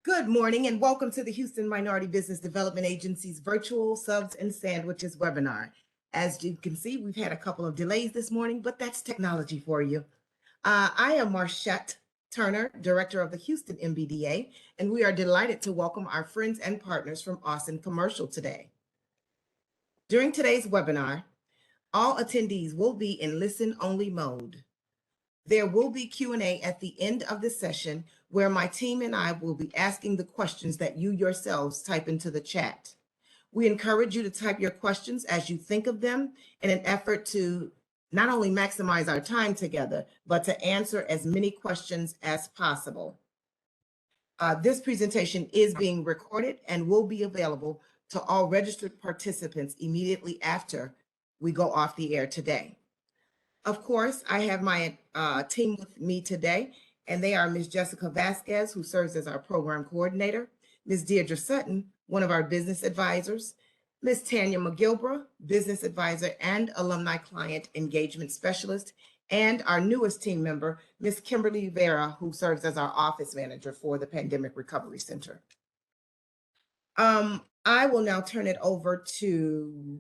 Good morning and welcome to the Houston Minority Business Development Agency's virtual Subs and Sandwiches webinar. As you can see, we've had a couple of delays this morning, but that's technology for you. I am Marshette Turner, Director of the Houston MBDA, and we are delighted to welcome our friends and partners from Austin Commercial today. During today's webinar, all attendees will be in listen-only mode. There will be Q&A at the end of the session where my team and I will be asking the questions that you yourselves type into the chat. We encourage you to type your questions as you think of them in an effort to not only maximize our time together, but to answer as many questions as possible. This presentation is being recorded and will be available to all registered participants immediately after we go off the air today. Of course, I have my team with me today, and they are Ms. Jessica Vasquez, who serves as our program coordinator, Ms. Diedra Sutton, one of our business advisors, Ms. Tanya McGilbra, business advisor and alumni client engagement specialist, and our newest team member, Ms. Kimberly Barerra, who serves as our office manager for the Pandemic Recovery Center. I will now turn it over to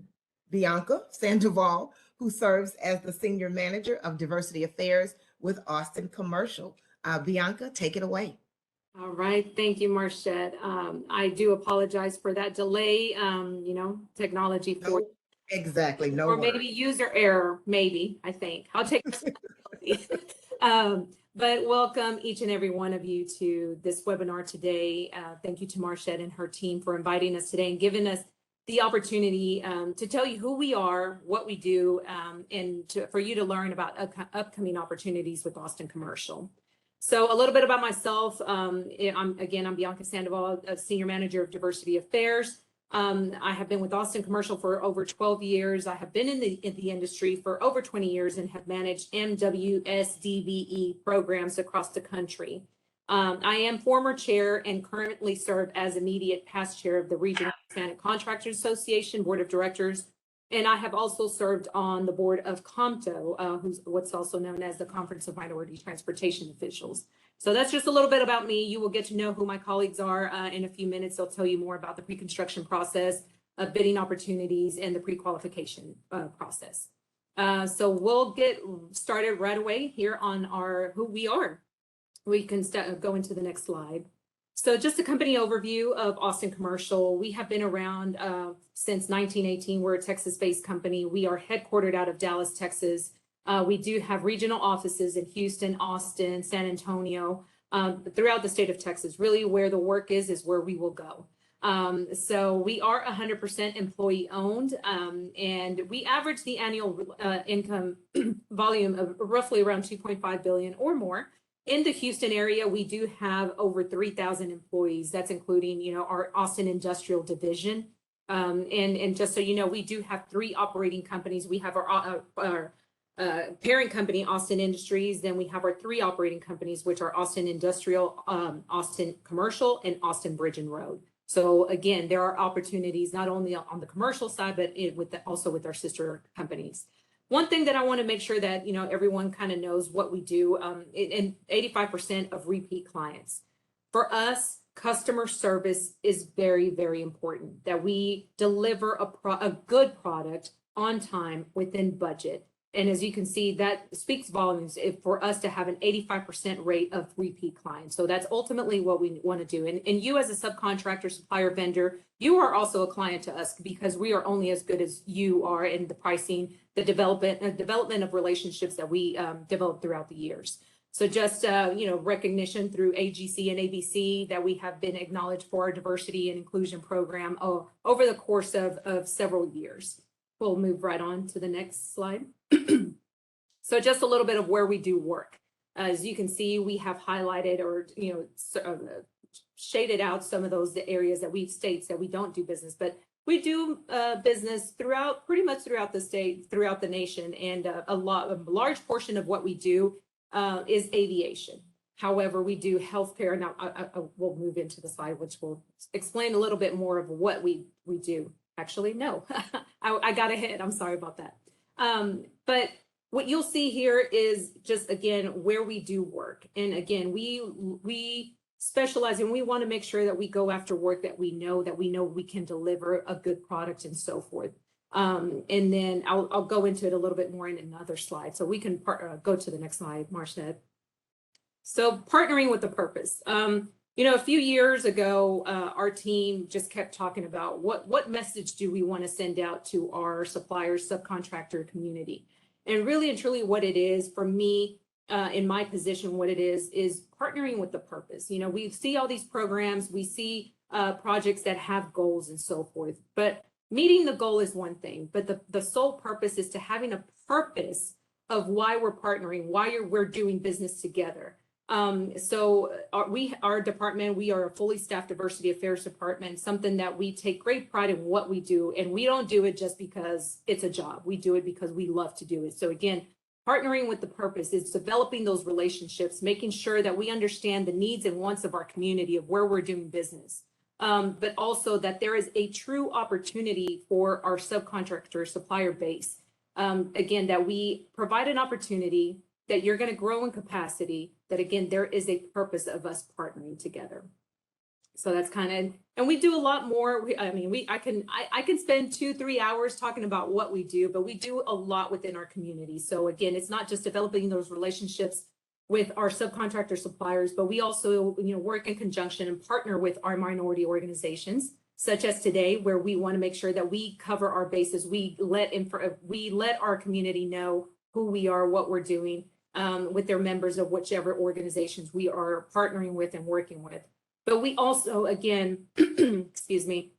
Bianca Sandoval, who serves as the Senior Manager of Diversity Affairs with Austin Commercial. Bianca, take it away. All right, thank you, Marshette. I do apologize for that delay, technology for exactly, no or worries. maybe user error, maybe, I think. I'll take responsibility. But welcome each and every one of you to this webinar today. Thank you to Marshette and her team for inviting us today and giving us the opportunity to tell you who we are, what we do, and for you to learn about upcoming opportunities with Austin Commercial. So a little bit about myself. I'm Bianca Sandoval, a Senior Manager of Diversity Affairs. I have been with Austin Commercial for over 12 years. I have been in the industry for over 20 years and have managed MWSDVE programs across the country. I am former chair and currently serve as immediate past chair of the Regional Hispanic Contractors Association Board of Directors. And I have also served on the board of COMTO, who's what's also known as the Conference of Minority Transportation Officials. So that's just a little bit about me. You will get to know who my colleagues are in a few minutes. They'll tell you more about the pre-construction process, bidding opportunities, and the pre-qualification process. So we'll get started right away here on who we are. We can go into the next slide. So just a company overview of Austin Commercial. We have been around since 1918. We're a Texas-based company. We are headquartered out of Dallas, Texas. We do have regional offices in Houston, Austin, San Antonio, throughout the state of Texas. Really where the work is where we will go. So we are 100% employee owned, and we average the annual income volume of roughly around 2.5 billion or more. In the Houston area, we do have over 3,000 employees. That's including, our Austin Industrial Division. And just so you know, we do have 3 operating companies. We have our parent company, Austin Industries. Then we have our 3 operating companies, which are Austin Industrial, Austin Commercial, and Austin Bridge and Road. So again, there are opportunities not only on the commercial side, but also with our sister companies. One thing that I want to make sure that everyone kind of knows what we do, and 85% of repeat clients. For us, customer service is very, very important. That we deliver a good product on time within budget. And as you can see, that speaks volumes for us to have an 85% rate of repeat clients. So that's ultimately what we want to do. And you as a subcontractor, supplier, vendor, you are also a client to us because we are only as good as you are in the pricing, the development of relationships that we develop throughout the years. So just, recognition through AGC and ABC that we have been acknowledged for our diversity and inclusion program over the course of several years. We'll move right on to the next slide. So just a little bit of where we do work. As you can see, we have highlighted or, shaded out some of those areas that states that we don't do business, but we do business pretty much throughout the state, throughout the nation. And a large portion of what we do is aviation. However, we do healthcare. Now I will move into the slide, which will explain a little bit more of what we do. Actually, no, I got ahead. I'm sorry about that. But what you'll see here is just, again, where we do work. And again, we specializing. We want to make sure that we go after work that we know we can deliver a good product and so forth. And then I'll go into it a little bit more in another slide. So we can go to the next slide, Marshette. So partnering with a purpose. A few years ago, our team just kept talking about what message do we want to send out to our suppliers, subcontractor community. And really and truly what it is for me, in my position, what it is partnering with the purpose. We see all these programs, we see projects that have goals and so forth, but meeting the goal is one thing, but the sole purpose is to having a purpose of why we're partnering, why we're doing business together. So our department, we are a fully staffed diversity affairs department, something that we take great pride in what we do. And we don't do it just because it's a job. We do it because we love to do it. So again, partnering with the purpose is developing those relationships, making sure that we understand the needs and wants of our community of where we're doing business. But also that there is a true opportunity for our subcontractor supplier base. Again, that we provide an opportunity that you're going to grow in capacity, that again, there is a purpose of us partnering together. So that's kind of, and we do a lot more. I can spend 2-3 hours talking about what we do, but we do a lot within our community. So again, it's not just developing those relationships with our subcontractor suppliers, but we also, work in conjunction and partner with our minority organizations, such as today, where we want to make sure that we cover our bases. We let our community know who we are, what we're doing, with their members of whichever organizations we are partnering with and working with. But we also, again, excuse me,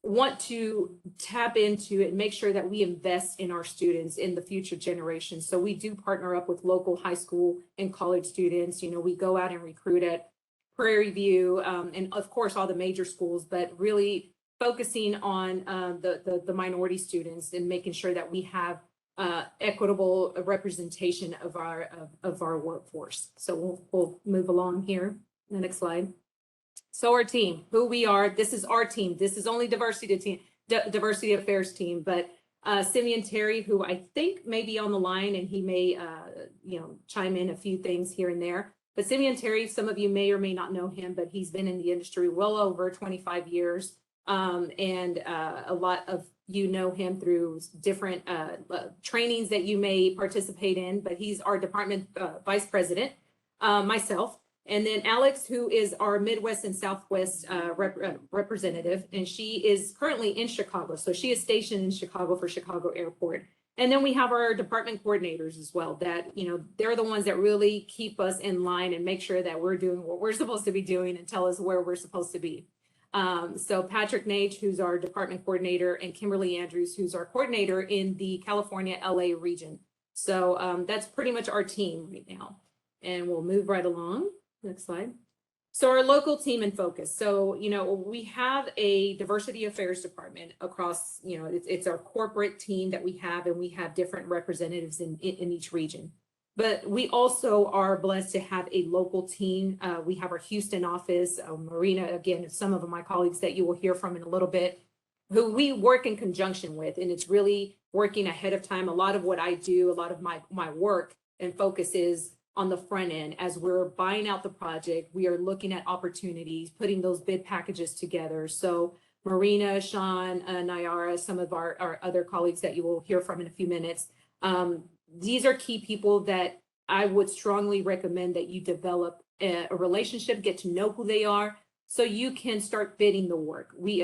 want to tap into and make sure that we invest in our students in the future generations. So we do partner up with local high school and college students. We go out and recruit at Prairie View, and of course all the major schools, but really focusing on the minority students and making sure that we have equitable representation of our workforce. So we'll move along here. The next slide. So our team, who we are, this is our team. This is only diversity affairs team, but Simeon Terry, who I think may be on the line, and he may chime in a few things here and there. But Simeon Terry, some of you may or may not know him, but he's been in the industry well over 25 years. And a lot of you know him through different trainings that you may participate in, but he's our department vice president, myself, and then Alex, who is our Midwest and Southwest representative, and she is currently in Chicago. So she is stationed in Chicago for Chicago Airport. And then we have our department coordinators as well, that, they're the ones that really keep us in line and make sure that we're doing what we're supposed to be doing and tell us where we're supposed to be. So Patrick Gnage, who's our department coordinator, and Kimberly Andrews, who's our coordinator in the California LA region. So that's pretty much our team right now. And we'll move right along. Next slide. So our local team and focus. So, we have a diversity affairs department across, it's our corporate team that we have, and we have different representatives in each region. But we also are blessed to have a local team. We have our Houston office, Maryna, again, some of my colleagues that you will hear from in a little bit, who we work in conjunction with, and it's really working ahead of time. A lot of what I do, a lot of my work and focus is on the front end. As we're buying out the project, we are looking at opportunities, putting those bid packages together. So Maryna, Sean, Naiara, some of our other colleagues that you will hear from in a few minutes, these are key people that I would strongly recommend that you develop a relationship, get to know who they are, so you can start bidding the work. We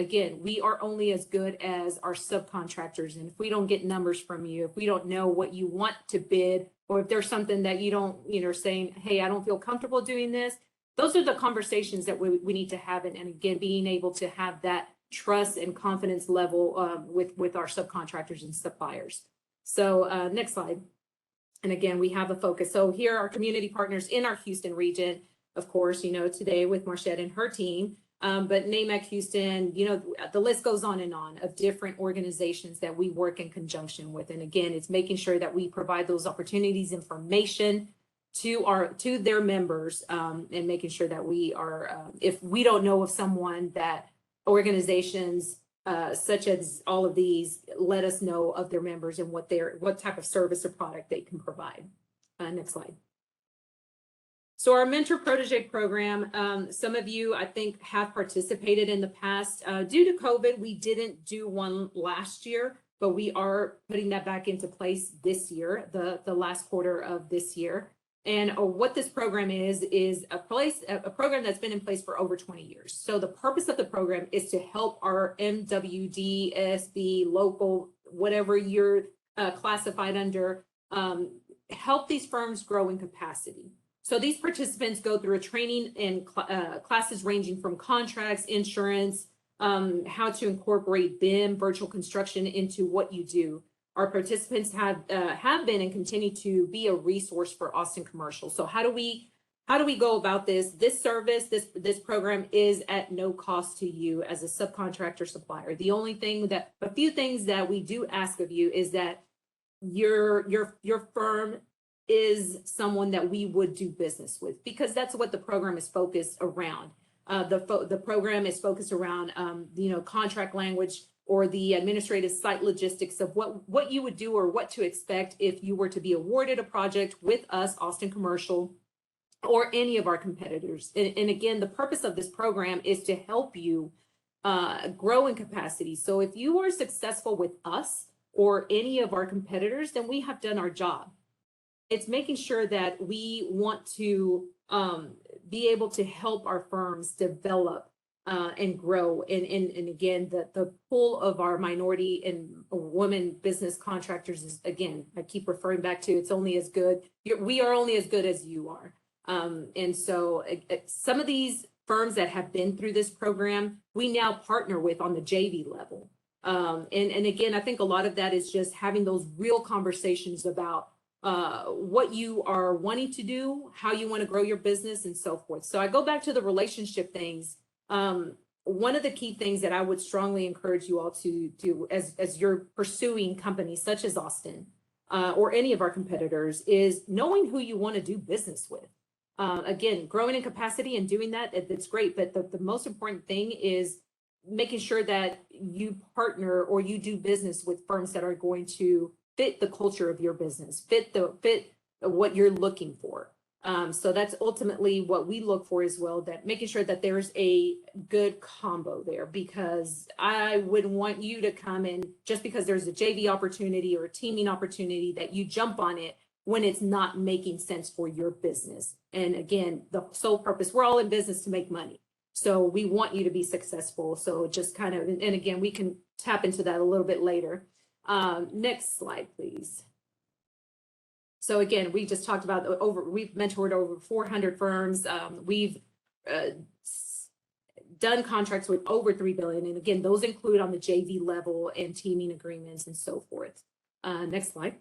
are only as good as our subcontractors. And if we don't get numbers from you, if we don't know what you want to bid, or if there's something that you don't, saying, hey, I don't feel comfortable doing this, those are the conversations that we need to have. And again, being able to have that trust and confidence level with our subcontractors and suppliers. So next slide. And again, we have a focus. So here are community partners in our Houston region, of course, today with Marshette and her team, but NAMEC Houston, the list goes on of different organizations that we work in conjunction with. And again, it's making sure that we provide those opportunities, information to their members, and making sure that we are, if we don't know of someone, that organizations such as all of these let us know of their members and what type of service or product they can provide. Next slide. So our mentor protege program, some of you I think have participated in the past. Due to COVID, we didn't do one last year, but we are putting that back into place this year, the last quarter of this year. And what this program is a program that's been in place for over 20 years. So the purpose of the program is to help our MWD, SB, local, whatever you're classified under, help these firms grow in capacity. So these participants go through a training in classes ranging from contracts, insurance, how to incorporate BIM, virtual construction into what you do. Our participants have been and continue to be a resource for Austin Commercial. So how do we go about this? This service, this program is at no cost to you as a subcontractor supplier. The only thing a few things that we do ask of you is that your firm is someone that we would do business with, because that's what the program is focused around. The program is focused around, contract language or the administrative site logistics of what you would do or what to expect if you were to be awarded a project with us, Austin Commercial, or any of our competitors. And again, the purpose of this program is to help you grow in capacity. So if you are successful with us or any of our competitors, then we have done our job. It's making sure that we want to be able to help our firms develop and grow. And again, the pool of our minority and women business contractors is, again, I keep referring back to, it's only as good. We are only as good as you are. And so some of these firms that have been through this program, we now partner with on the JV level. And again, I think a lot of that is just having those real conversations about what you are wanting to do, how you want to grow your business, and so forth. So I go back to the relationship things. One of the key things that I would strongly encourage you all to do as you're pursuing companies such as Austin or any of our competitors is knowing who you want to do business with. Again, growing in capacity and doing that, it's great. But the most important thing is making sure that you partner or you do business with firms that are going to fit the culture of your business, fit what you're looking for. So that's ultimately what we look for as well, that making sure that there's a good combo there, because I wouldn't want you to come in just because there's a JV opportunity or a teaming opportunity that you jump on it when it's not making sense for your business. And again, the sole purpose, we're all in business to make money. So we want you to be successful. So just kind of, and again, we can tap into that a little bit later. Next slide, please. So again, we just talked about we've mentored over 400 firms. We've done contracts with over $3 billion. And again, those include on the JV level and teaming agreements and so forth. Next slide.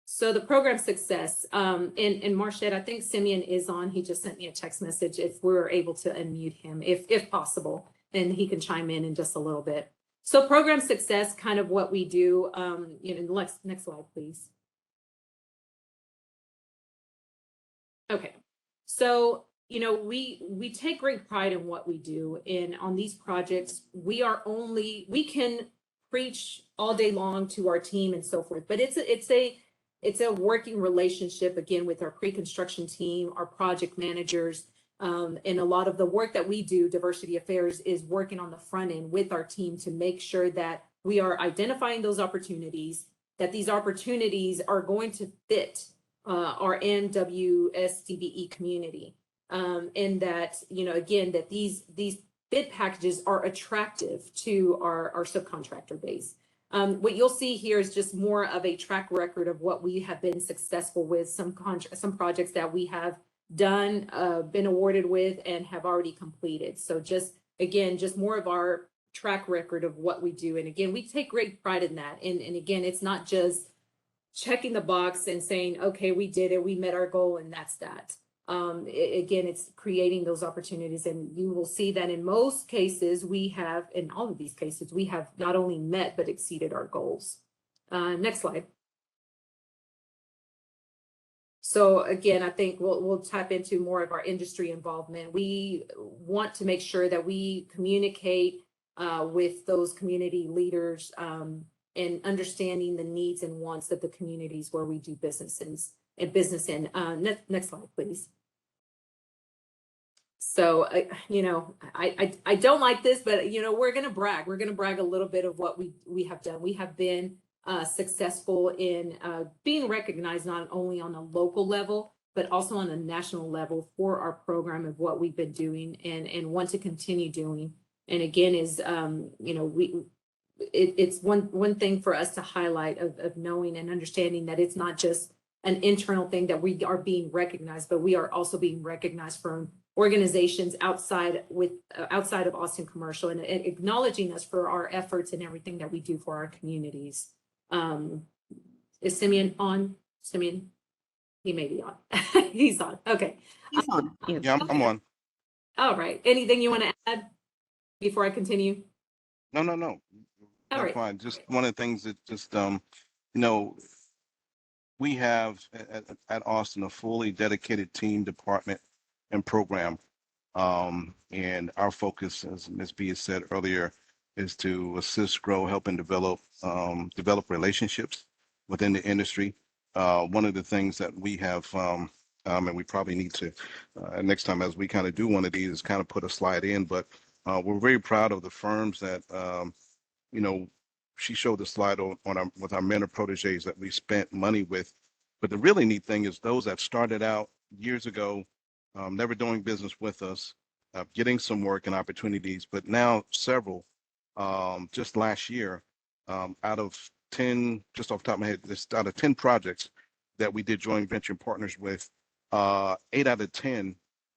So the program success, and Marshette, I think Simeon is on. He just sent me a text message if we're able to unmute him, if possible, and he can chime in just a little bit. So program success, kind of what we do, next slide, please. Okay, so, we take great pride in what we do. And on these projects, we can preach all day long to our team and so forth, but it's a working relationship, again, with our pre-construction team, our project managers, and a lot of the work that we do, diversity affairs, is working on the front end with our team to make sure that we are identifying those opportunities, that these opportunities are going to fit our NWSDBE community, and that, again, that these bid packages are attractive to our subcontractor base. What you'll see here is just more of a track record of what we have been successful with, some projects that we have done, been awarded with, and have already completed. So just more of our track record of what we do. And again, we take great pride in that. And again, it's not just checking the box and saying, okay, we did it, we met our goal, and that's that. Again, it's creating those opportunities, and you will see that in most cases in all of these cases, we have not only met but exceeded our goals. Next slide. So again, I think we'll tap into more of our industry involvement. We want to make sure that we communicate with those community leaders and understanding the needs and wants of the communities where we do businesses. business in. Next slide, please. So, I don't like this, but, we're going to brag. We're going to brag a little bit of what we have done. We have been successful in being recognized not only on a local level, but also on a national level for our program of what we've been doing and want to continue doing. And again, is, it's one thing for us to highlight of knowing and understanding that it's not just an internal thing that we are being recognized, but we are also being recognized from organizations outside of Austin Commercial and acknowledging us for our efforts and everything that we do for our communities. Is Simeon on? Simeon, he may be on. He's on. Okay. He's on. Yeah, I'm on. All right. Anything you want to add before I continue? No. All That's right. fine. Just one of the things that just, we have at Austin a fully dedicated team, department, and program. And our focus, as Ms. B has said earlier, is to assist, grow, help, and develop relationships within the industry. One of the things that we have, and we probably need to, next time as we kind of do one of these, is kind of put a slide in, but we're very proud of the firms that, she showed the slide with our mentor proteges that we spent money with. But the really neat thing is those that started out years ago, never doing business with us, getting some work and opportunities, but now several, just last year, out of 10, just off the top of my head, just out of 10 projects that we did joint venture partners with, 8 out of 10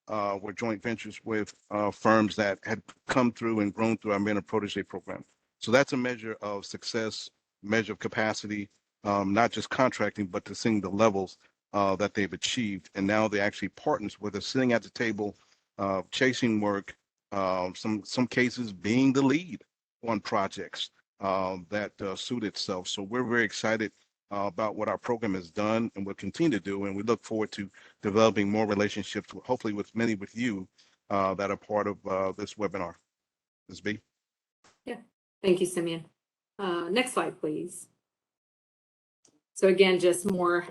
were joint ventures with firms that had come through and grown through our mentor protege program. So that's a measure of success, measure of capacity, not just contracting, but to seeing the levels that they've achieved. And now they're actually partners with us, sitting at the table, chasing work, some cases being the lead on projects that suit itself. So we're very excited about what our program has done and will continue to do. And we look forward to developing more relationships, hopefully with many with you that are part of this webinar. Ms. B. Yeah. Thank you, Simeon. Next slide, please. So again, just more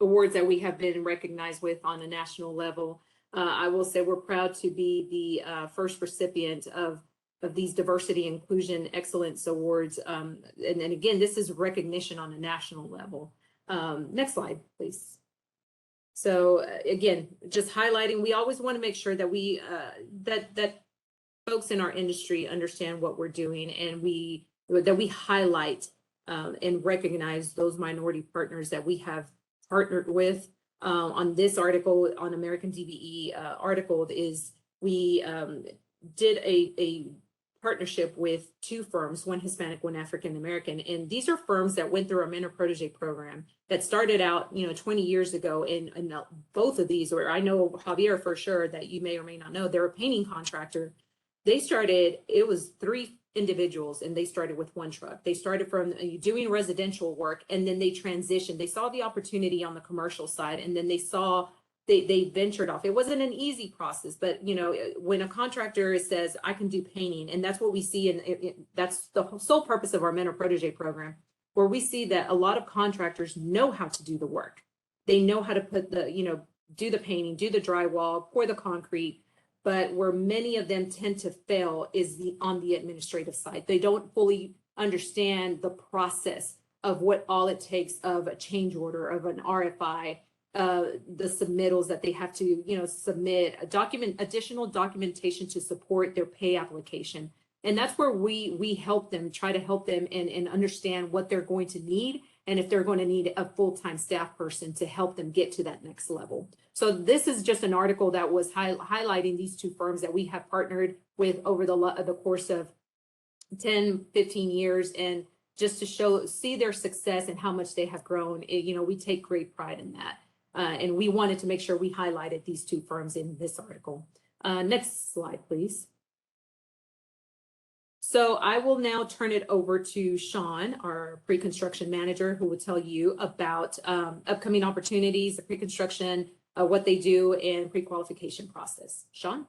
awards that we have been recognized with on a national level. I will say we're proud to be the first recipient of these Diversity Inclusion Excellence Awards. And then again, this is recognition on a national level. Next slide, please. So again, just highlighting, we always want to make sure that we that folks in our industry understand what we're doing, and that we highlight and recognize those minority partners that we have partnered with. On this article, on American DBE article, is we did a partnership with 2 firms, one Hispanic, one African American, and these are firms that went through our mentor protege program that started out 20 years ago. And both of these, or I know Javier for sure, that you may or may not know, they're a painting contractor. They started, it was 3 individuals, and they started with 1 truck. They started from doing residential work, and then they transitioned. They saw the opportunity on the commercial side, and then they ventured off. It wasn't an easy process, but when a contractor says, I can do painting, and that's what we see, and that's the sole purpose of our mentor protege program, where we see that a lot of contractors know how to do the work. They know how to put do the painting, do the drywall, pour the concrete. But where many of them tend to fail is on the administrative side. They don't fully understand the process of what all it takes of a change order, of an RFI, the submittals that they have to submit, additional documentation to support their pay application. And that's where we help them, try to help them and understand what they're going to need, and if they're going to need a full-time staff person to help them get to that next level. So this is just an article that was highlighting these 2 firms that we have partnered with over the course of 10, 15 years, and just to see their success and how much they have grown. We take great pride in that. And we wanted to make sure we highlighted these 2 firms in this article. Next slide, please. So I will now turn it over to Sean, our pre-construction manager, who will tell you about upcoming opportunities, the pre-construction, what they do, and pre-qualification process. Sean?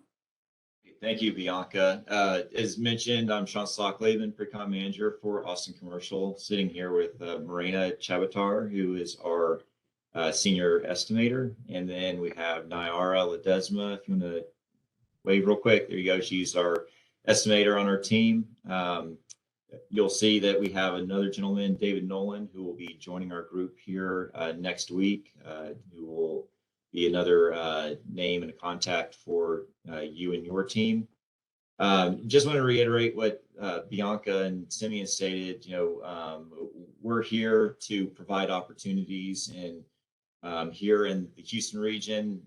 Thank you, Bianca. As mentioned, I'm Sean Slocklaven, Pre-Con Manager for Austin Commercial, sitting here with Maryna Chabatar, who is our Senior Estimator. And then we have Naiara Ledesma, if you want to wave real quick. There you go. She's our estimator on our team. You'll see that we have another gentleman, David Nolan, who will be joining our group here next week, who will be another name and a contact for you and your team. Just want to reiterate what Bianca and Simeon stated. We're here to provide opportunities, and here in the Houston region,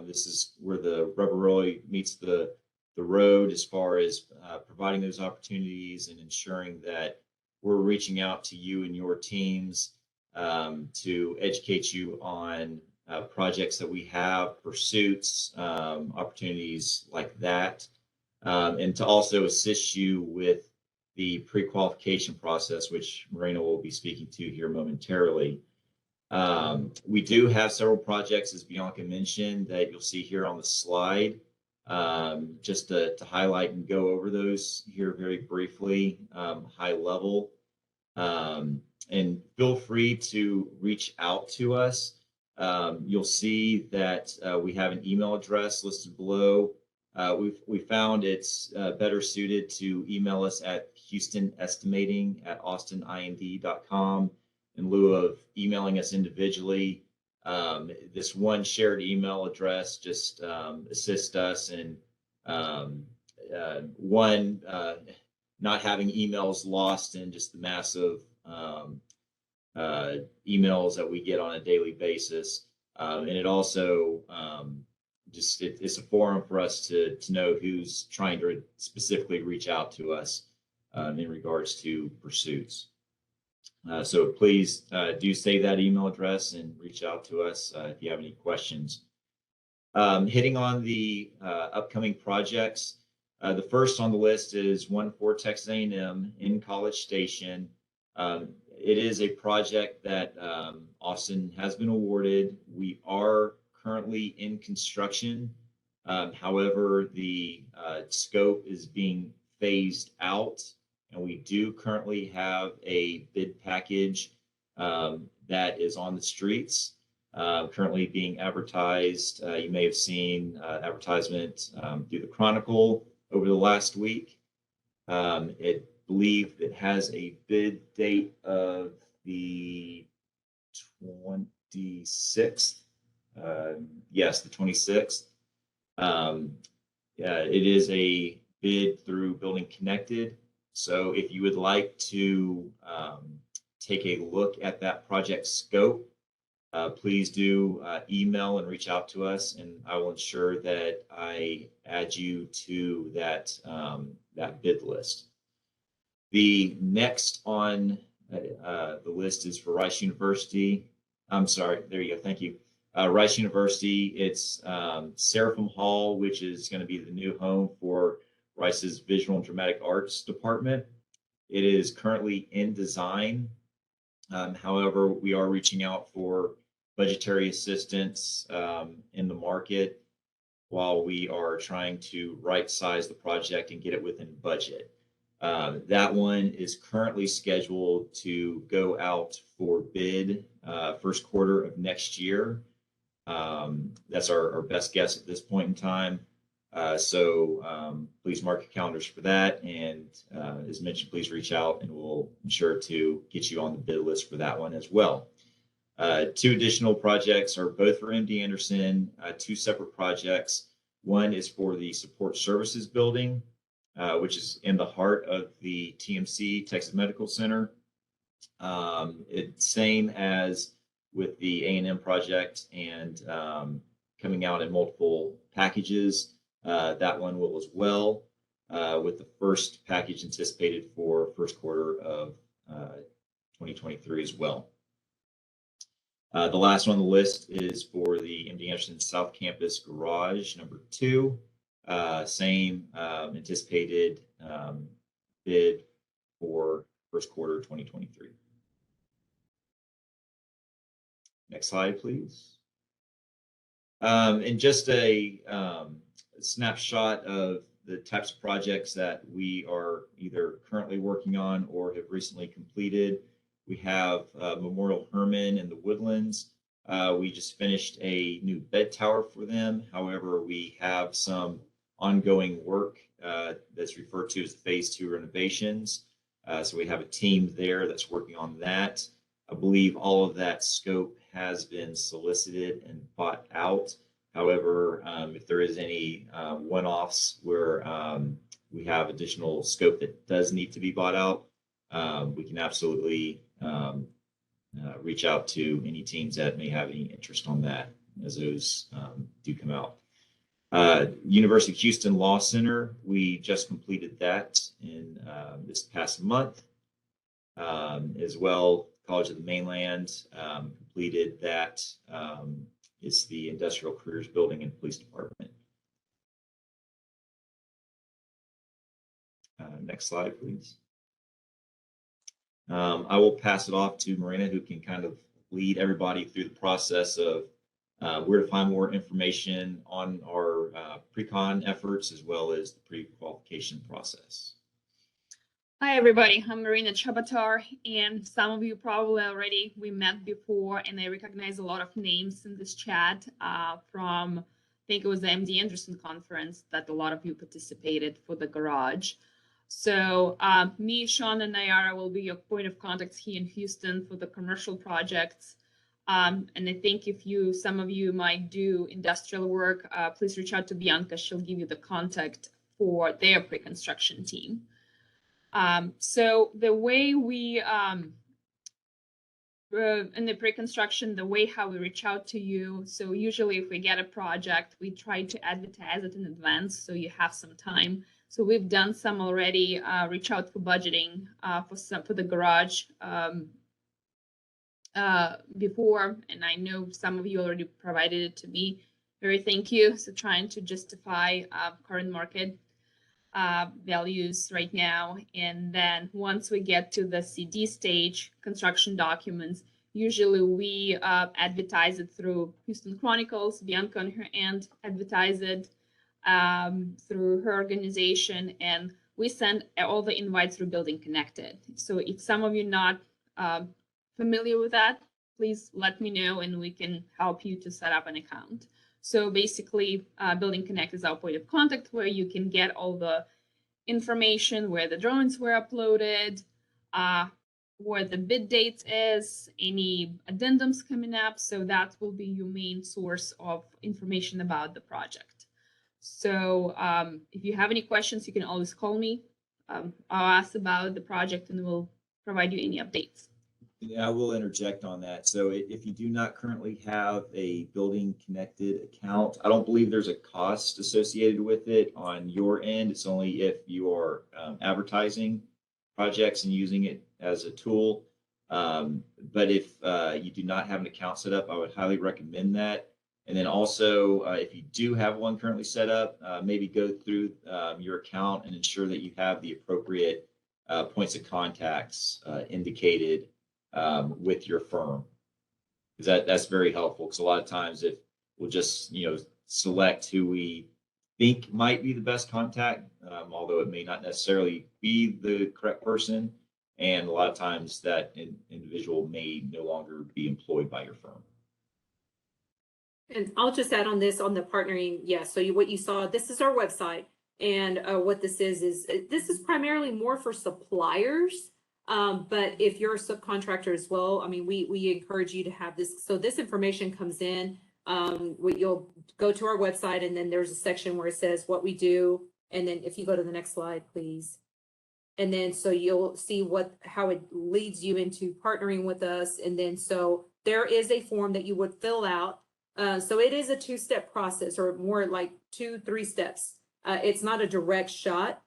this is where the rubber really meets the road as far as providing those opportunities and ensuring that we're reaching out to you and your teams to educate you on projects that we have, pursuits, opportunities like that, and to also assist you with the pre-qualification process, which Maryna will be speaking to here momentarily. We do have several projects, as Bianca mentioned, that you'll see here on the slide. Just to highlight and go over those here very briefly, high level. And feel free to reach out to us. You'll see that we have an email address listed below. We found it's better suited to email us at houstonestimating@austinind.com in lieu of emailing us individually. This one shared email address just assists us in not having emails lost in just the massive emails that we get on a daily basis. And it also it's a forum for us to know who's trying to specifically reach out to us in regards to pursuits. So please do save that email address and reach out to us if you have any questions. Hitting on the upcoming projects, the first on the list is one for Texas A&M in College Station. It is a project that Austin has been awarded. We are currently in construction. However, the scope is being phased out, and we do currently have a bid package that is on the streets, currently being advertised. You may have seen advertisement through the Chronicle over the last week. I believe it has a bid date of the 26th. Yes, the 26th. It is a bid through Building Connected. So if you would like to take a look at that project scope, please do email and reach out to us, and I will ensure that I add you to that bid list. The next on the list is for Rice University. I'm sorry, there you go. Thank you. Rice University, it's Seraphim Hall, which is going to be the new home for Rice's Visual and Dramatic Arts Department. It is currently in design. However, we are reaching out for budgetary assistance in the market while we are trying to right-size the project and get it within budget. That one is currently scheduled to go out for bid first quarter of next year. That's our best guess at this point in time. So please mark your calendars for that. And as mentioned, please reach out and we'll ensure to get you on the bid list for that one as well. Two additional projects are both for MD Anderson, two separate projects. One is for the Support Services Building, which is in the heart of the TMC, Texas Medical Center. It's same as with the A&M project and coming out in multiple packages. That one will as well, with the first package anticipated for first quarter of 2023 as well. The last one on the list is for the MD Anderson South Campus Garage number 2. Same anticipated bid for first quarter 2023. Next slide, please. And just a snapshot of the types of projects that we are either currently working on or have recently completed. We have Memorial Herman in the Woodlands. We just finished a new bed tower for them. However, we have some ongoing work that's referred to as phase 2 renovations. So we have a team there that's working on that. I believe all of that scope has been solicited and bought out. However, if there is any one-offs where we have additional scope that does need to be bought out, we can absolutely reach out to any teams that may have any interest on that as those do come out. University of Houston Law Center, we just completed that in this past month. As well, College of the Mainland completed that. It's the Industrial Careers Building and Police Department. Next slide, please. I will pass it off to Maryna, who can kind of lead everybody through the process of where to find more information on our pre-con efforts as well as the pre-qualification process. Hi, everybody. I'm Maryna Chabatar, and some of you probably already we met before, and I recognize a lot of names in this chat from, I think it was the MD Anderson conference that a lot of you participated for the garage. So me, Sean, and Naiara will be your point of contacts here in Houston for the commercial projects. And I think if some of you might do industrial work, please reach out to Bianca. She'll give you the contact for their pre-construction team. So the way we, in the pre-construction, the way how we reach out to you, so usually if we get a project, we try to advertise it in advance so you have some time. So we've done some already, reach out for budgeting for the garage before, and I know some of you already provided it to me. Very thank you. So trying to justify current market values right now. And then once we get to the CD stage, construction documents, usually we advertise it through Houston Chronicles. Bianca on her end advertise it through her organization, and we send all the invites through Building Connected. So if some of you not familiar with that, please let me know and we can help you to set up an account. So basically, Building Connect is our point of contact where you can get all the information, where the drawings were uploaded, where the bid date is, any addendums coming up. So that will be your main source of information about the project. So if you have any questions, you can always call me. I'll ask about the project and we'll provide you any updates. Yeah, I will interject on that. So if you do not currently have a Building Connected account, I don't believe there's a cost associated with it on your end. It's only if you are advertising projects and using it as a tool. But if you do not have an account set up, I would highly recommend that. And then also, if you do have one currently set up, maybe go through your account and ensure that you have the appropriate points of contacts indicated with your firm, because that's very helpful. Because a lot of times, if we'll just select who we think might be the best contact, although it may not necessarily be the correct person, and a lot of times that individual may no longer be employed by your firm. And I'll just add on this on the partnering. Yeah. So what you saw, this is our website, and what this is this is primarily more for suppliers. But if you're a subcontractor as well, I mean, we encourage you to have this. So this information comes in, you'll go to our website, and then there's a section where it says what we do. And then if you go to the next slide, please. And then so you'll see how it leads you into partnering with us. And then so there is a form that you would fill out. So it is a 2-step process, or more like 2-3 steps. It's not a direct shot.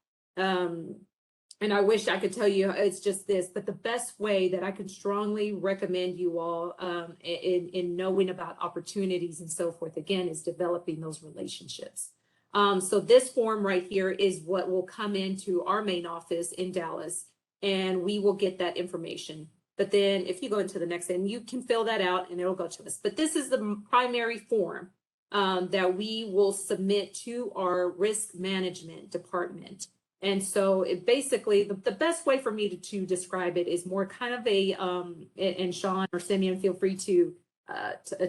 And I wish I could tell you it's just this, but the best way that I can strongly recommend you all in knowing about opportunities and so forth, again, is developing those relationships. So this form right here is what will come into our main office in Dallas, and we will get that information. But then if you go into the next, and you can fill that out and it'll go to us. But this is the primary form that we will submit to our risk management department. And so it basically, the best way for me to describe it is more kind of a, and Sean or Simeon, feel free to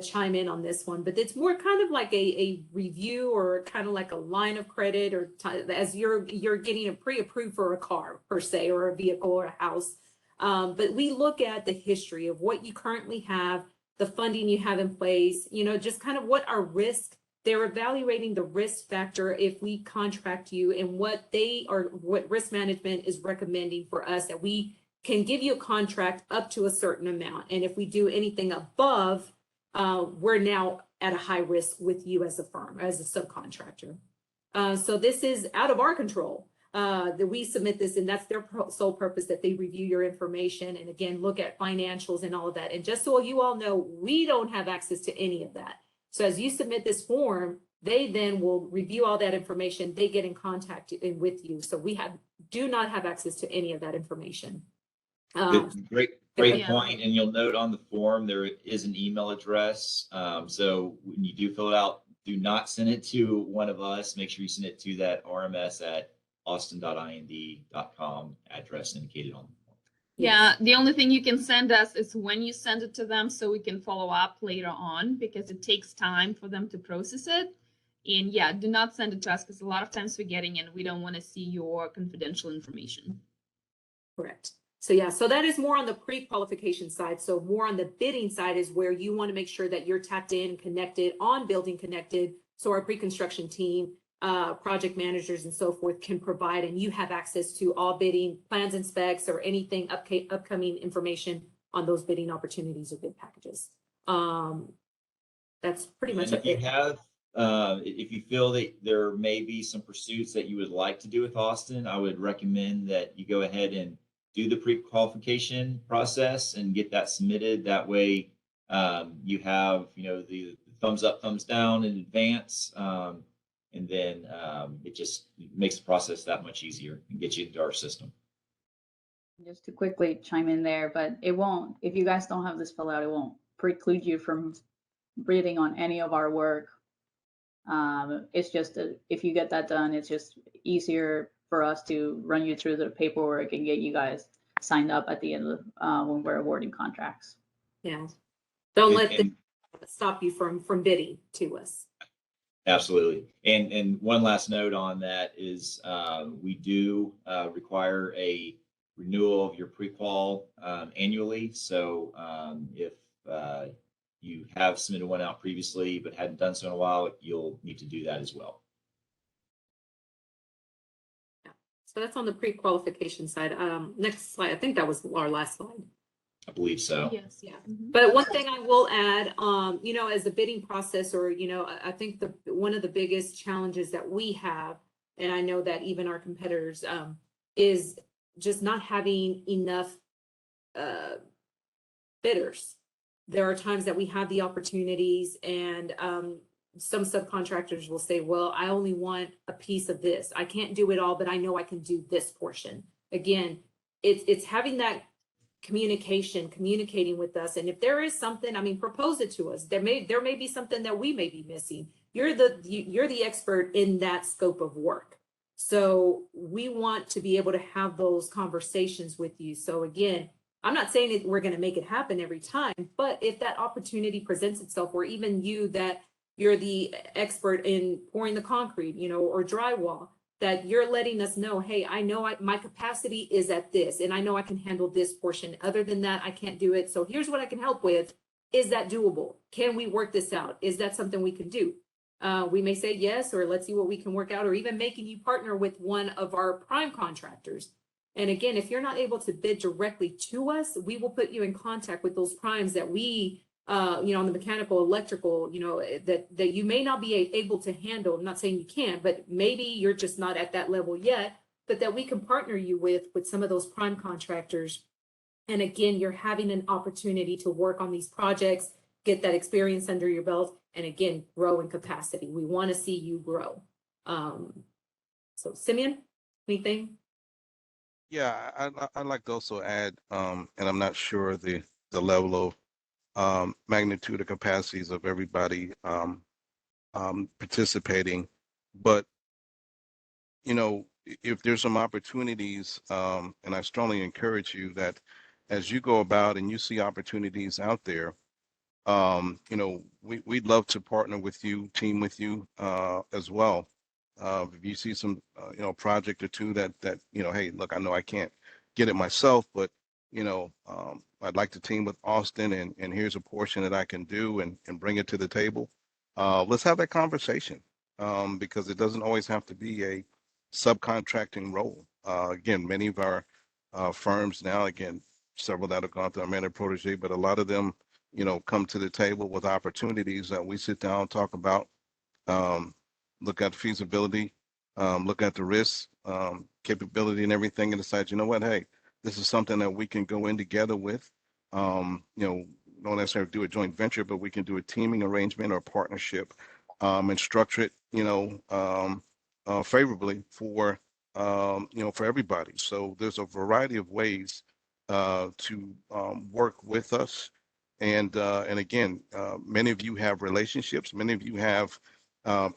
chime in on this one, but it's more kind of like a review or kind of like a line of credit, or as you're getting a pre-approved for a car per se, or a vehicle or a house. But we look at the history of what you currently have, the funding you have in place, just kind of what our risk. They're evaluating the risk factor if we contract you, and what risk management is recommending for us, that we can give you a contract up to a certain amount. And if we do anything above, we're now at a high risk with you as a firm, as a subcontractor. So this is out of our control, that we submit this, and that's their sole purpose, that they review your information and again, look at financials and all of that. And just so you all know, we don't have access to any of that. So as you submit this form, they then will review all that information. They get in contact with you. So we do not have access to any of that information. Great Yeah. point. And you'll note on the form, there is an email address. So when you do fill it out, do not send it to one of us. Make sure you send it to that rms@austin.ind.com address indicated on the form. Yeah, the only thing you can send us is when you send it to them, so we can follow up later on, because it takes time for them to process it. And yeah, do not send it to us, because a lot of times we're getting it, we don't want to see your confidential information. Correct. So yeah, so that is more on the pre-qualification side. So more on the bidding side is where you want to make sure that you're tapped in, connected, on building connected. So our pre-construction team, project managers and so forth can provide, and you have access to all bidding plans and specs, or anything upcoming information on those bidding opportunities or bid packages. That's pretty much And it. if you feel that there may be some pursuits that you would like to do with Austin, I would recommend that you go ahead and do the pre-qualification process and get that submitted. That way, you have, the thumbs up, thumbs down in advance. And then it just makes the process that much easier and gets you into our system. Just to quickly chime in there, but it won't, if you guys don't have this filled out, it won't preclude you from bidding on any of our work. It's just if you get that done, it's just easier for us to run you through the paperwork and get you guys signed up at the end of when we're awarding contracts. Yeah. Don't let And- them stop you from bidding to us. Absolutely. And one last note on that is we do require a renewal of your pre-qual annually. So if you have submitted one out previously but hadn't done so in a while, you'll need to do that as well. Yeah. So that's on the pre-qualification side. Next slide. I think that was our last slide. I believe so. Yes. Yeah. But one thing I will add, as a bidding process, or, I think one of the biggest challenges that we have, and I know that even our competitors, is just not having enough bidders. There are times that we have the opportunities, and some subcontractors will say, well, I only want a piece of this. I can't do it all, but I know I can do this portion. Again, it's having that communicating with us. And if there is something, propose it to us. There may be something that we may be missing. You're the expert in that scope of work. So we want to be able to have those conversations with you. So again, I'm not saying that we're going to make it happen every time, but if that opportunity presents itself, or even you're the expert in pouring the concrete, or drywall, that you're letting us know, hey, I know my capacity is at this, and I know I can handle this portion. Other than that, I can't do it. So here's what I can help with. Is that doable? Can we work this out? Is that something we can do? We may say yes, or let's see what we can work out, or even making you partner with one of our prime contractors. And again, if you're not able to bid directly to us, we will put you in contact with those primes that we on the mechanical, electrical, that you may not be able to handle. I'm not saying you can't, but maybe you're just not at that level yet, but that we can partner you with some of those prime contractors. And again, you're having an opportunity to work on these projects, get that experience under your belt, and again, grow in capacity. We want to see you grow. So Simeon, anything? Yeah, I'd like to also add, and I'm not sure the level of magnitude of capacities of everybody participating. But, you know, if there's some opportunities, and I strongly encourage you that as you go about and you see opportunities out there, you know, we'd love to partner with you, team with you, as well. If you see some, you know, project or two that, you know, hey, look, I know I can't get it myself, but, you know, I'd like to team with Austin and here's a portion that I can do and bring it to the table. Let's have that conversation, because it doesn't always have to be a subcontracting role. Again, many of our firms now, again, several that have gone through our Maryna Protege, but a lot of them, you know, come to the table with opportunities that we sit down and talk about, um, look at feasibility, look at the risks, capability and everything, and decide, you know what, hey, this is something that we can go in together with. You know, don't necessarily do a joint venture, but we can do a teaming arrangement or partnership, and structure it, you know, favorably for, you know, for everybody. So there's a variety of ways to work with us. And again, many of you have relationships. Many of you have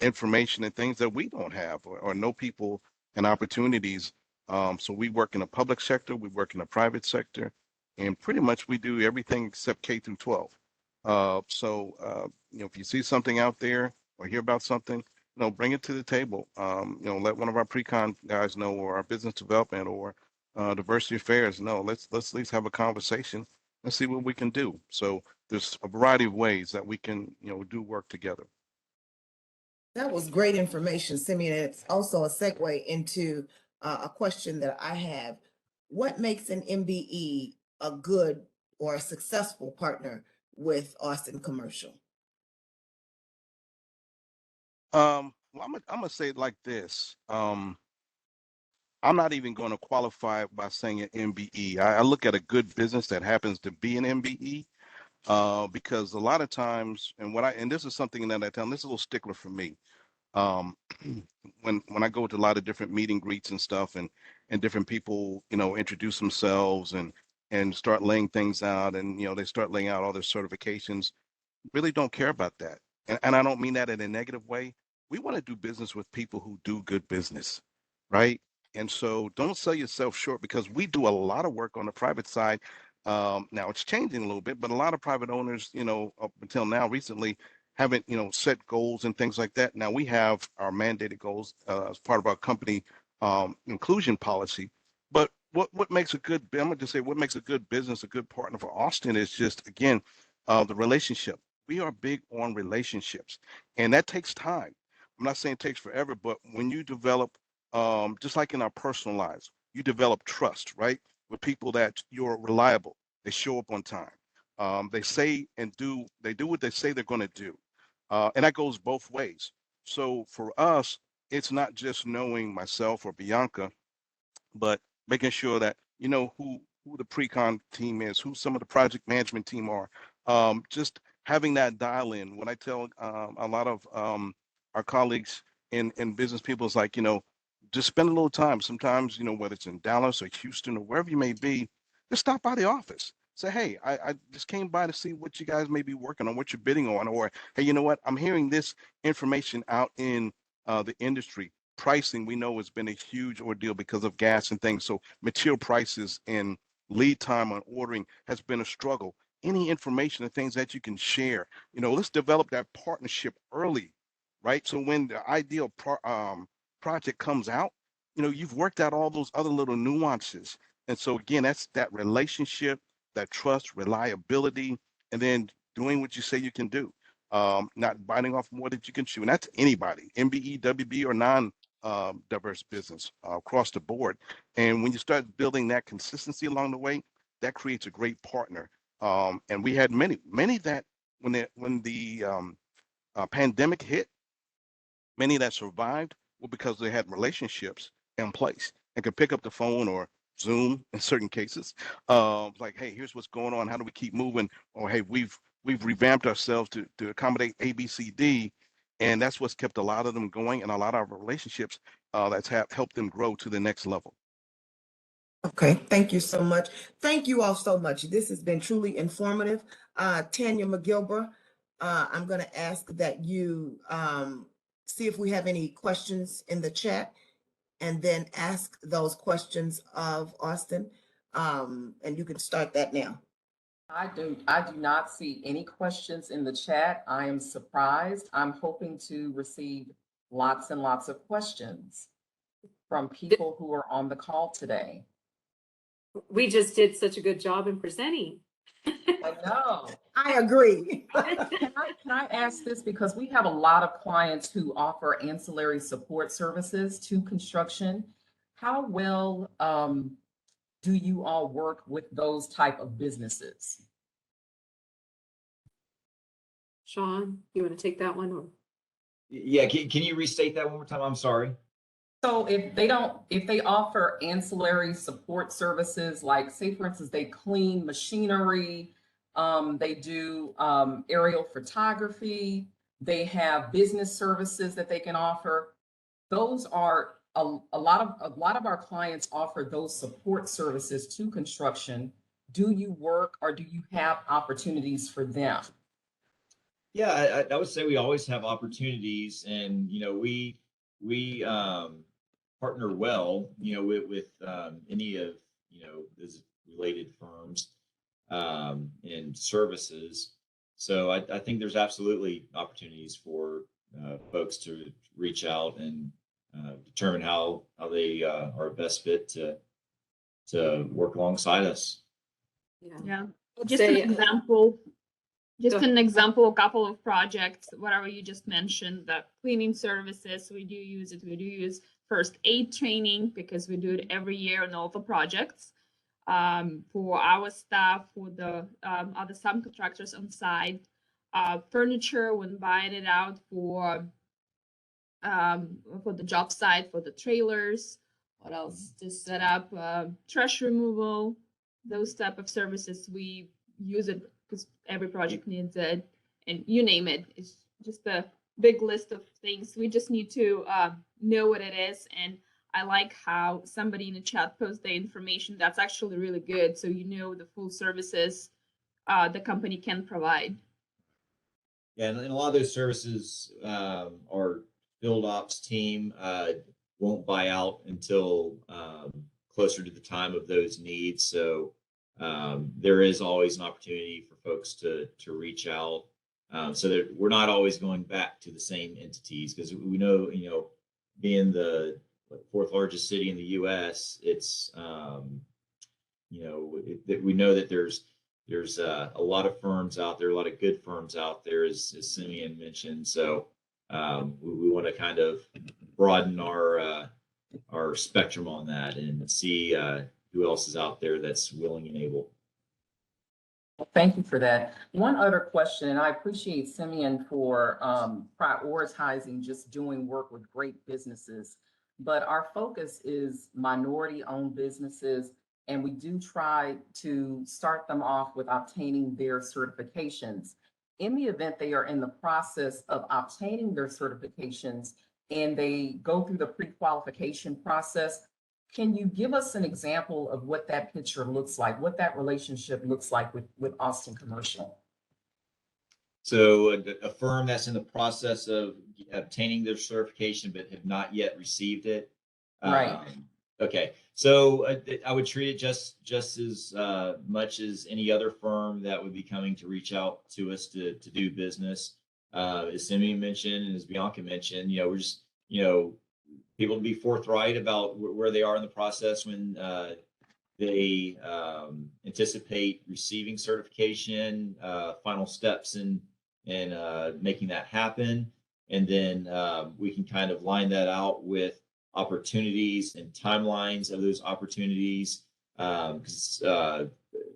information and things that we don't have, or know people and opportunities. So we work in the public sector, we work in the private sector, and pretty much we do everything except K through 12. You know, if you see something out there or hear about something, you know, bring it to the table. You know, let one of our pre-con guys know, or our business development or diversity affairs know. Let's at least have a conversation and see what we can do. So there's a variety of ways that we can, you know, do work together. That was great information, Simeon. It's also a segue into a question that I have. What makes an MBE a good or a successful partner with Austin Commercial? Well, I'm gonna say it like this. I'm not even going to qualify it by saying an MBE. I look at a good business that happens to be an MBE, because a lot of times, and this is something that I tell them, this is a little stickler for me. Um, when I go to a lot of different meet and greets and stuff, and different people, you know, introduce themselves and start laying things out, and you know, they start laying out all their certifications, really don't care about that. And I don't mean that in a negative way. We want to do business with people who do good business, right? And so don't sell yourself short, because we do a lot of work on the private side. Now it's changing a little bit, but a lot of private owners, you know, up until now recently haven't, you know, set goals and things like that. Now we have our mandated goals as part of our company inclusion policy. But what makes a good, I'm gonna just say what makes a good business, a good partner for Austin is just, again, the relationship. We are big on relationships, and that takes time. I'm not saying it takes forever, but when you develop, just like in our personal lives, you develop trust, right? With people that you're reliable, they show up on time. They say and do, they do what they say they're going to do. And that goes both ways. So for us, it's not just knowing myself or Bianca, but making sure that you know who the pre-con team is, who some of the project management team are. Just having that dial in. When I tell a lot of our colleagues in business people, it's like, you know, just spend a little time. Sometimes, you know, whether it's in Dallas or Houston or wherever you may be, just stop by the office. Say, hey, I just came by to see what you guys may be working on, what you're bidding on, or hey, you know what, I'm hearing this information out in the industry. Pricing, we know, has been a huge ordeal because of gas and things. So material prices and lead time on ordering has been a struggle. Any information and things that you can share, you know, let's develop that partnership early, right? So when the ideal project comes out, you know, you've worked out all those other little nuances. And so again, that's that relationship, that trust, reliability, and then doing what you say you can do. Not biting off more that you can chew. And that's anybody, MBE, WB, or non diverse business across the board. And when you start building that consistency along the way, that creates a great partner. And we had many that when the pandemic hit, many that survived were because they had relationships in place and could pick up the phone or Zoom in certain cases. Like, hey, here's what's going on. How do we keep moving? Or hey, we've revamped ourselves to accommodate A, B, C, D, and that's what's kept a lot of them going, and a lot of our relationships that's helped them grow to the next level. Okay, thank you so much. Thank you all so much. This has been truly informative. Tanya McGilbra, I'm going to ask that you see if we have any questions in the chat and then ask those questions of Austin. And you can start that now. I do not see any questions in the chat. I am surprised. I'm hoping to receive lots and lots of questions from people who are on the call today. We just did such a good job in presenting. I know. I agree. Can I ask this? Because we have a lot of clients who offer ancillary support services to construction. How well do you all work with those type of businesses? Sean, you want to take that one? Or? Yeah, can you restate that one more time? I'm sorry. So if they offer ancillary support services, like say for instance, they clean machinery, they do aerial photography, they have business services that they can offer. Those are a lot of our clients offer those support services to construction. Do you work or do you have opportunities for them? Yeah, I would say we always have opportunities, and we partner well, with any of those related firms and services. So I think there's absolutely opportunities for folks to reach out and determine how they are best fit to work alongside us. Yeah. Just an example. A couple of projects, whatever you just mentioned, the cleaning services, we do use it. We do use first aid training because we do it every year on all the projects. For our staff, for the other subcontractors on site, furniture when buying it out for the job site, for the trailers. What else? To set up trash removal, those type of services. We use it because every project needs it, and you name it. It's just a big list of things. We just need to know what it is. And I like how somebody in the chat posted the information. That's actually really good. So you know the full services the company can provide. Yeah, and a lot of those services, our field ops team won't buy out until closer to the time of those needs. So there is always an opportunity for folks to reach out, so that we're not always going back to the same entities, because we know, being the fourth largest city in the U.S., it's we know that there's a lot of firms out there, a lot of good firms out there, as Simeon mentioned. So we want to kind of broaden our spectrum on that and see who else is out there that's willing and able. Well, thank you for that. One other question, and I appreciate Simeon for prioritizing just doing work with great businesses, but our focus is minority-owned businesses, and we do try to start them off with obtaining their certifications. In the event they are in the process of obtaining their certifications and they go through the pre-qualification process, can you give us an example of what that picture looks like, what that relationship looks like with Austin Commercial? So a firm that's in the process of obtaining their certification but have not yet received it. Right. Okay. So I would treat it just as much as any other firm that would be coming to reach out to us to do business. As Simeon mentioned and as Bianca mentioned, we're just, people to be forthright about where they are in the process when they anticipate receiving certification, final steps in making that happen. And then we can kind of line that out with opportunities and timelines of those opportunities. Because a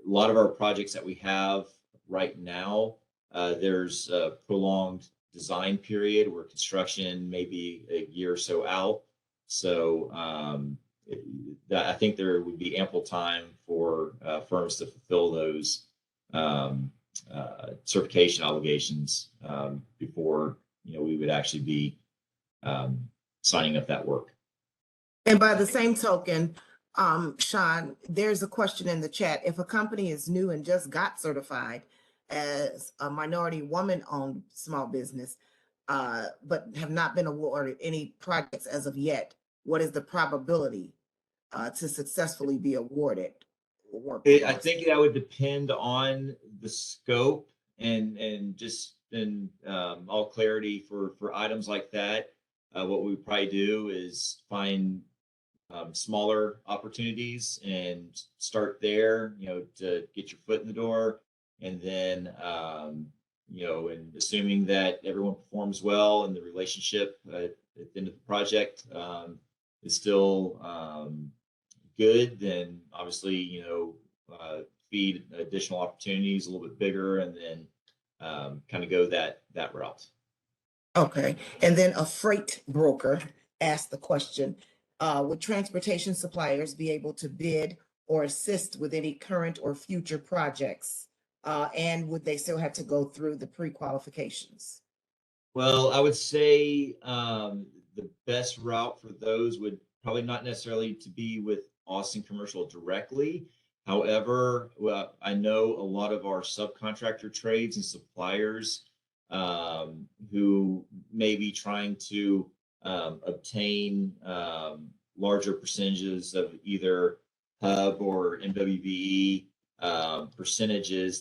lot of our projects that we have right now, there's a prolonged design period where construction may be a year or so out. So I think there would be ample time for firms to fulfill those certification obligations before we would actually be signing up that work. And by the same token, Sean, there's a question in the chat. If a company is new and just got certified, as a minority woman-owned small business, but have not been awarded any projects as of yet, what is the probability to successfully be awarded work with I us? think that would depend on the scope and just in all clarity for items like that. What we would probably do is find smaller opportunities and start there, to get your foot in the door. And then, and assuming that everyone performs well and the relationship at the end of the project is still good, then obviously, feed additional opportunities a little bit bigger and then kind of go that route. Okay, and then a freight broker asked the question, would transportation suppliers be able to bid or assist with any current or future projects? And would they still have to go through the pre-qualifications? Well, I would say the best route for those would probably not necessarily to be with Austin Commercial directly. However, I know a lot of our subcontractor trades and suppliers who may be trying to obtain larger percentages of either hub or MWBE percentages.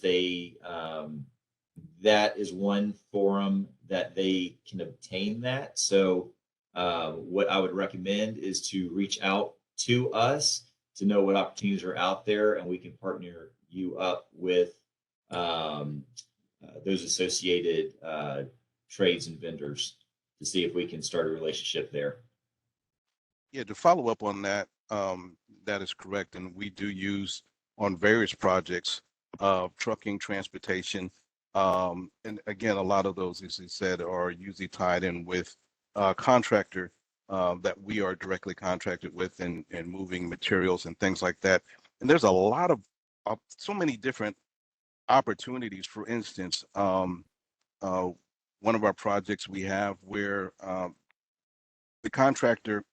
That is one forum that they can obtain that. So what I would recommend is to reach out to us to know what opportunities are out there, and we can partner you up with those associated trades and vendors to see if we can start a relationship there. Yeah, to follow up on that, that is correct. And we do use on various projects, trucking, transportation. And again, a lot of those, as you said, are usually tied in with contractor that we are directly contracted with and moving materials and things like that. And there's a lot of so many different opportunities. For instance, one of our projects we have where the contractor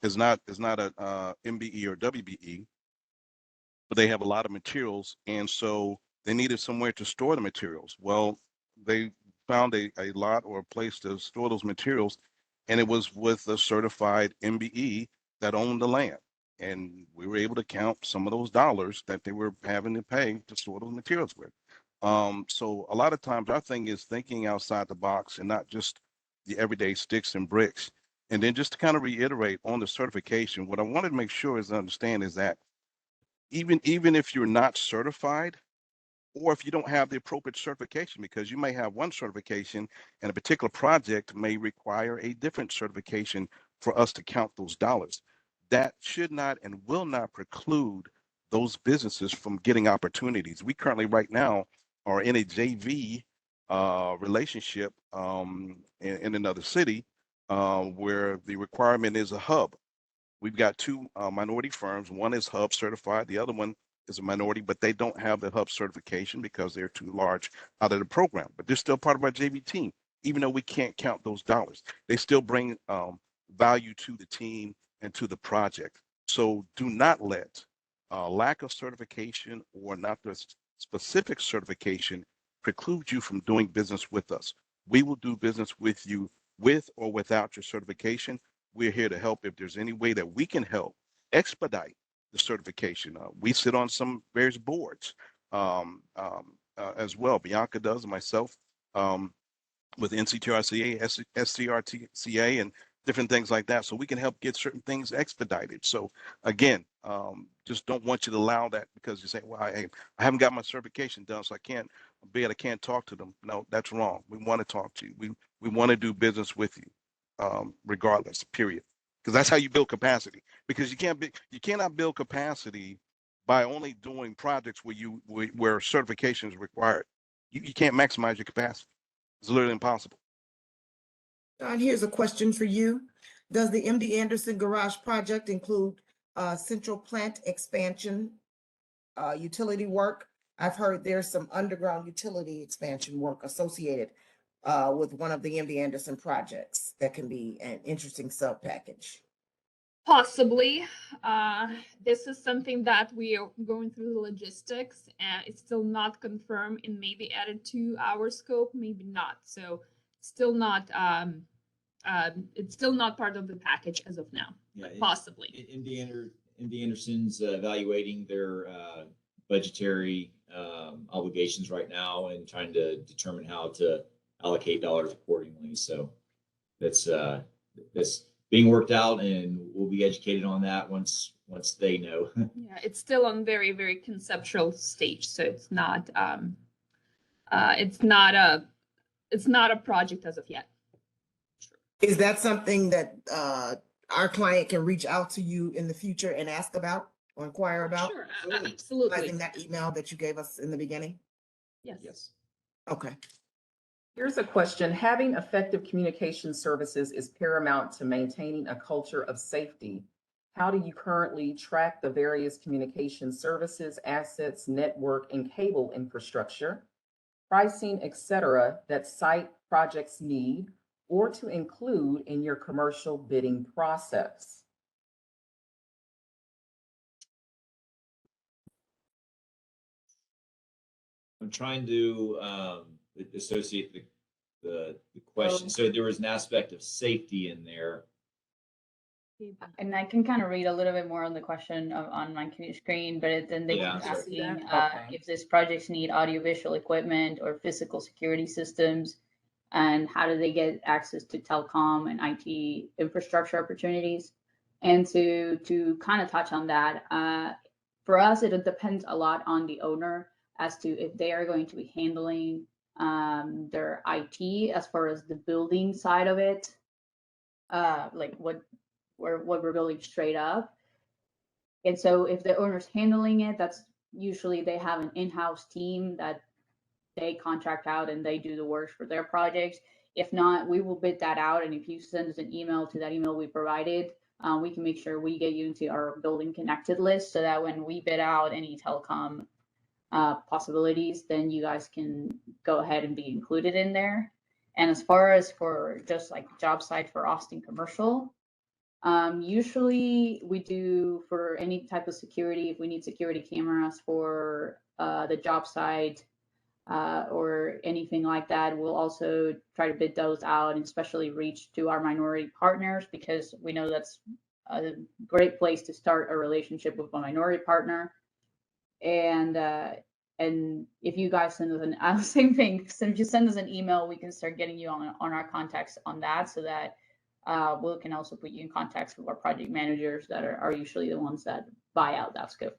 is not a MBE or WBE, but they have a lot of materials, and so they needed somewhere to store the materials. Well, they found a lot or a place to store those materials, and it was with a certified MBE that owned the land. And we were able to count some of those dollars that they were having to pay to store those materials with. So a lot of times our thing is thinking outside the box and not just the everyday sticks and bricks. And then just to kind of reiterate on the certification, what I wanted to make sure is understand is that even if you're not certified, or if you don't have the appropriate certification, because you may have one certification and a particular project may require a different certification for us to count those dollars. That should not and will not preclude those businesses from getting opportunities. We currently right now are in a JV relationship in another city where the requirement is a hub. We've got two minority firms. One is hub certified. The other one is a minority, but they don't have the hub certification because they're too large out of the program. But they're still part of our JV team, even though we can't count those dollars. They still bring value to the team and to the project. So do not let lack of certification or not the specific certification preclude you from doing business with us. We will do business with you with or without your certification. We're here to help if there's any way that we can help expedite the certification. We sit on some various boards as well. Bianca does, and myself with NCTRCA, SCRTCA, and different things like that. So we can help get certain things expedited. So again, just don't want you to allow that because you say, well, I haven't got my certification done, so I can't talk to them. No, that's wrong. We want to talk to you. We want to do business with you. Regardless, period, because that's how you build capacity. Because you cannot build capacity by only doing projects where certification is required. You can't maximize your capacity. It's literally impossible. Don, here's a question for you. Does the MD Anderson Garage project include central plant expansion, utility work? I've heard there's some underground utility expansion work associated with one of the MD Anderson projects that can be an interesting sub package. Possibly. This is something that we are going through the logistics, and it's still not confirmed and maybe added to our scope, maybe not. So still not, it's still not part of the package as of now, Yeah, but possibly. MD Anderson's evaluating their budgetary obligations right now and trying to determine how to allocate dollars accordingly. So that's being worked out, and we'll be educated on that once they know. Yeah, it's still on very, very conceptual stage, so it's not a project as of yet. Is that something that our client can reach out to you in the future and ask about or inquire about? Sure, absolutely. Utilizing that email that you gave us in the beginning? Yes. Okay. Here's a question. Having effective communication services is paramount to maintaining a culture of safety. How do you currently track the various communication services, assets, network, and cable infrastructure, pricing, etc., that site projects need or to include in your commercial bidding process? I'm trying to associate the question. So there was an aspect of safety in there. And I can kind of read a little bit more on the question on my computer screen, but then they Yeah, keep sorry. asking Okay. if these projects need audiovisual equipment or physical security systems, and how do they get access to telecom and IT infrastructure opportunities. And to kind of touch on that, for us, it depends a lot on the owner as to if they are going to be handling their IT as far as the building side of it, like what we're building straight up. And so if the owner's handling it, that's usually they have an in-house team that they contract out and they do the work for their projects. If not, we will bid that out. And if you send us an email to that email we provided, we can make sure we get you into our building connected list so that when we bid out any telecom possibilities, then you guys can go ahead and be included in there. And as far as for just like job site for Austin Commercial, usually we do for any type of security, if we need security cameras for the job site or anything like that, we'll also try to bid those out and especially reach to our minority partners because we know that's a great place to start a relationship with a minority partner. And if you guys send us an same thing, so if you send us an email, we can start getting you on our contacts on that so that we can also put you in contact with our project managers that are usually the ones that buy out that scope.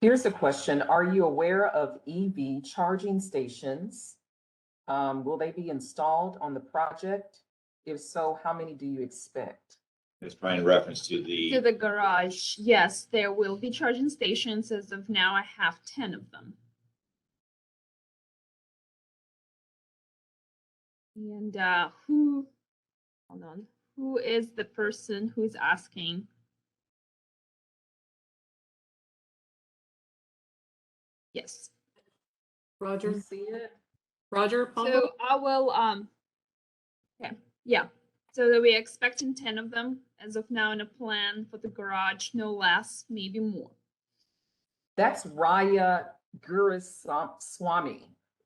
Here's a question. Are you aware of EV charging stations? Will they be installed on the project? If so, how many do you expect? It's probably in reference to The garage, yes, there will be charging stations. As of now, I have 10 of them. And hold on, who is the person who's asking? Yes. Roger, See it? Roger, Pombo? So I will, okay, yeah. So that we're expecting 10 of them as of now in a plan for the garage, no less, maybe more. That's Raya Guruswamy.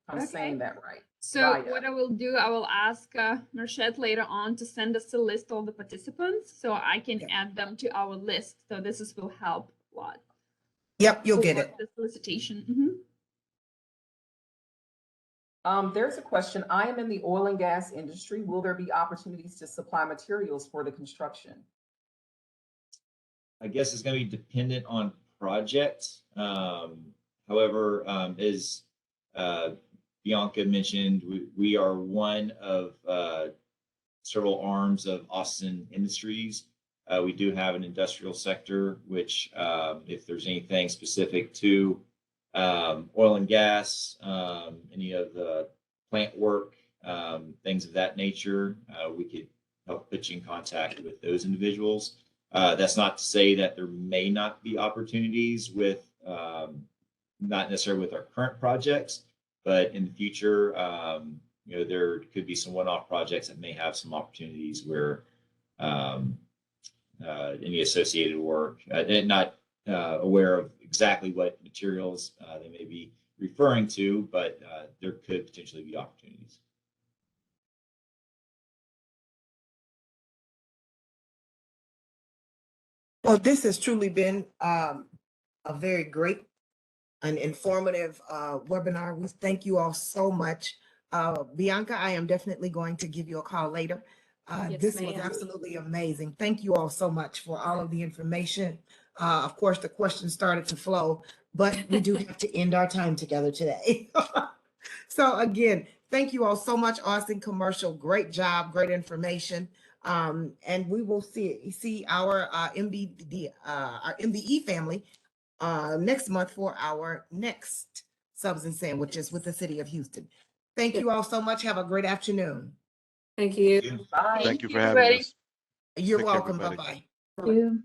I'm Okay. saying that right. So Raya. what I will do, I will ask Marshette later on to send us a list of the participants so I can add them to our list. So will help a lot. Yep, you'll get For it. the solicitation. There's a question. I am in the oil and gas industry. Will there be opportunities to supply materials for the construction? I guess it's going to be dependent on project. However, as Bianca mentioned, we are one of several arms of Austin Industries. We do have an industrial sector, which if there's anything specific to oil and gas, any of the plant work, things of that nature, we could help put you in contact with those individuals. That's not to say that there may not be opportunities with, not necessarily with our current projects, but in the future, there could be some one-off projects that may have some opportunities where any associated work. And not aware of exactly what materials they may be referring to, but there could potentially be opportunities. Well, this has truly been a very great and informative webinar. We thank you all so much. Bianca, I am definitely going to give you a call later. Yes, This was ma'am. absolutely amazing. Thank you all so much for all of the information. Of course, the questions started to flow, but we do have to end our time together today. So again, thank you all so much, Austin Commercial. Great job, great information. And we will see our MBE family next month for our next Subs and Sandwiches with the City of Houston. Thank you all so much. Have a great afternoon. Thank you. Thank you. Bye. Thank you for you, having everybody. us. You're Take care, welcome. everybody. Bye-bye. Thank you.